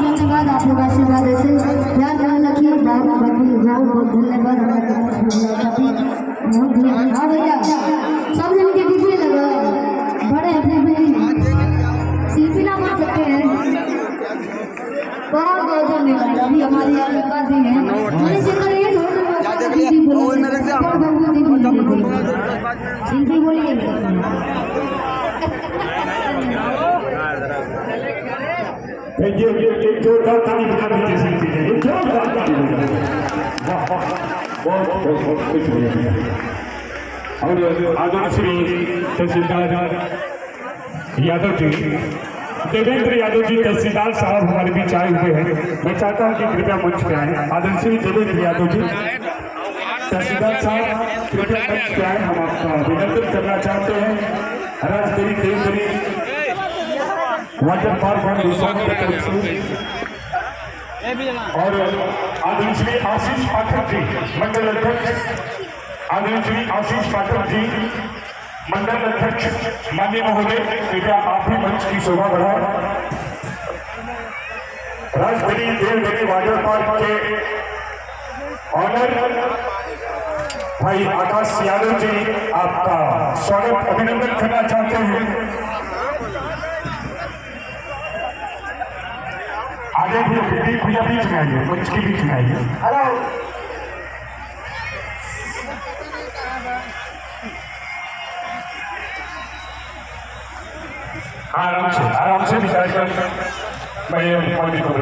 धन्यवाद आप लोग आशीर्वाद ऐसे ध्यान में रखिए। बहुत धन्यवाद हाँ भैया सब जन के दीजिए लगा बड़े अपने शिल्पी ना मान सकते हैं। बहुत बहुत धन्यवाद। अभी हमारी दी है शिल्पी बोलिए जोरदार ताली बजा दीजिए शिल्पी के लिए। जोरदार ताली बजा बहुत बहुत बहुत शुक्रिया। और आदरणीय श्री तहसीलदार यादव जी, देवेंद्र यादव जी तहसीलदार साहब हमारे बीच आए हुए हैं। मैं चाहता हूं कि कृपया मंच पे आए। आदरणीय श्री देवेंद्र यादव जी तहसीलदार साहब कृपया मंच पे आए। हम आपका अभिनंदन करना चाहते हैं। राजगिरी देवगिरी वाटर पार्क और आदरणीय श्री आशीष पाठक जी मंडल अध्यक्ष, आदरणीय श्री आशीष पाठक जी मंडल अध्यक्ष माननीय महोदय, कृपया आप भी मंच की शोभा बढ़ाएं। राजगिरी देवगिरी वाटर पार्क के ऑनर भाई आकाश यादव जी आपका स्वागत अभिनंदन करना चाहते हैं। आगे भी भैया बीच में आइए, मंच के बीच में आइए। हेलो आराम से विचार कर मैं